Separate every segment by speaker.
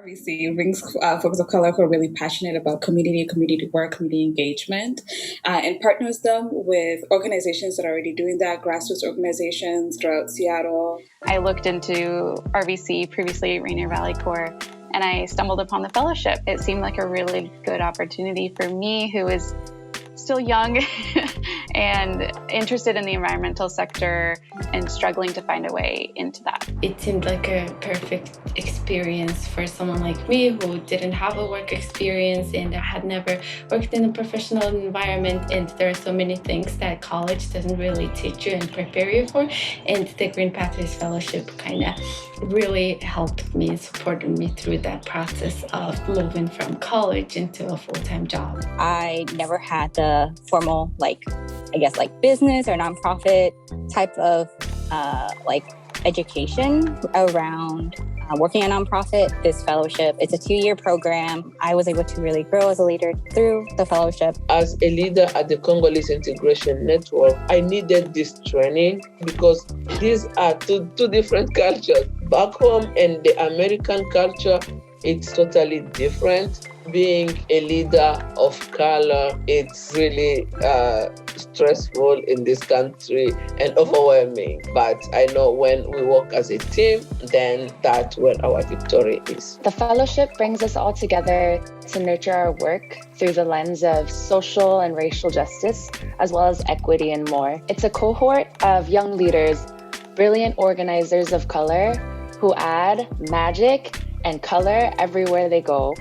Speaker 1: RVC brings folks of color who are really passionate about community work, community engagement, and partners them with organizations that are already doing that, grassroots organizations throughout Seattle.
Speaker 2: I looked into RVC, previously Rainier Valley Corps, and I stumbled upon the fellowship. It seemed like a really good opportunity for me, who is still young and interested in the environmental sector and struggling to find a way into that.
Speaker 3: It seemed like a perfect experience for someone like me who didn't have a work experience and had never worked in a professional environment, and there are so many things that college doesn't really teach you and prepare you for, and the Green Pathways Fellowship kind of really helped me and supported me through that process of moving from college into a full-time job.
Speaker 4: I never had the formal, business or nonprofit type of education around working a nonprofit. This fellowship, it's a 2-year program. I was able to really grow as a leader through the fellowship.
Speaker 5: As a leader at the Congolese Integration Network, I needed this training because these are two different cultures. Back home and the American culture, it's totally different. Being a leader of color, it's really stressful in this country and overwhelming. But I know when we work as a team, then that's where our victory is.
Speaker 6: The fellowship brings us all together to nurture our work through the lens of social and racial justice, as well as equity and more. It's a cohort of young leaders, brilliant organizers of color who add magic and color everywhere they go.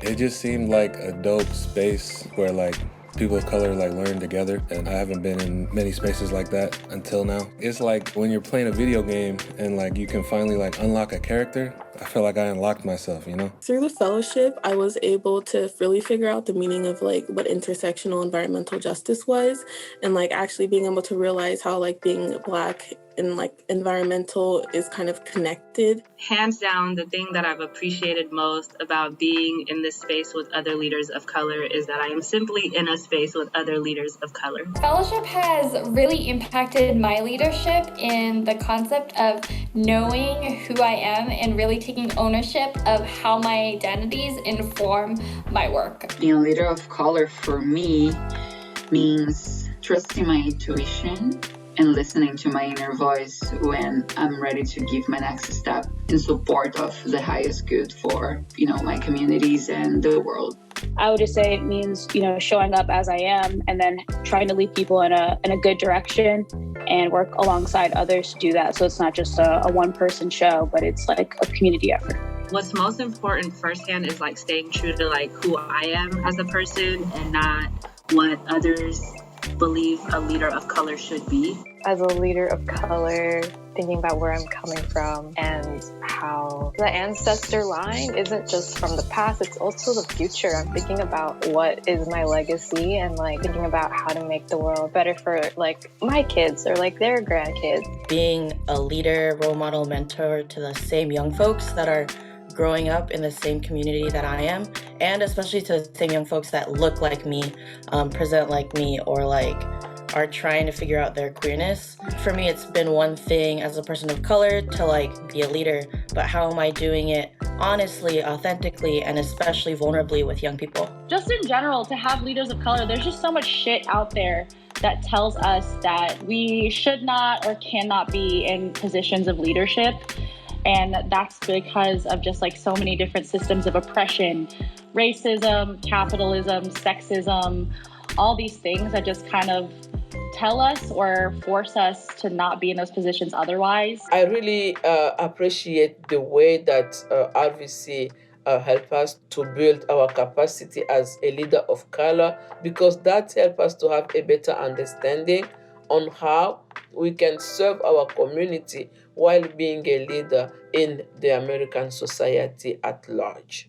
Speaker 7: It just seemed like a dope space where people of color learn together, and I haven't been in many spaces like that until now. It's like when you're playing a video game and you can finally unlock a character. I feel like I unlocked myself,
Speaker 8: Through the fellowship, I was able to really figure out the meaning of what intersectional environmental justice was, and actually being able to realize how being Black and environmental is kind of connected.
Speaker 9: Hands down, the thing that I've appreciated most about being in this space with other leaders of color is that I am simply in a space with other leaders of color.
Speaker 10: Fellowship has really impacted my leadership in the concept of knowing who I am and really taking ownership of how my identities inform my work.
Speaker 11: Being a leader of color for me means trusting my intuition and listening to my inner voice when I'm ready to give my next step in support of the highest good for, my communities and the world.
Speaker 12: I would just say it means, showing up as I am and then trying to lead people in a good direction and work alongside others to do that. So it's not just a one-person show, but it's a community effort.
Speaker 9: What's most important firsthand is staying true to who I am as a person and not what others believe a leader of color should be.
Speaker 6: As a leader of color, thinking about where I'm coming from and how the ancestor line isn't just from the past, it's also the future. I'm thinking about what is my legacy and thinking about how to make the world better for my kids or their grandkids.
Speaker 3: Being a leader, role model, mentor to the same young folks that are growing up in the same community that I am, and especially to the same young folks that look like me, present like me, or are trying to figure out their queerness. For me, it's been one thing as a person of color to be a leader, but how am I doing it honestly, authentically, and especially vulnerably with young people?
Speaker 13: Just in general, to have leaders of color, there's just so much shit out there that tells us that we should not or cannot be in positions of leadership. And that's because of just so many different systems of oppression, racism, capitalism, sexism, all these things that just kind of tell us or force us to not be in those positions otherwise.
Speaker 5: I really appreciate the way that RVC help us to build our capacity as a leader of color, because that helps us to have a better understanding on how we can serve our community while being a leader in the American society at large.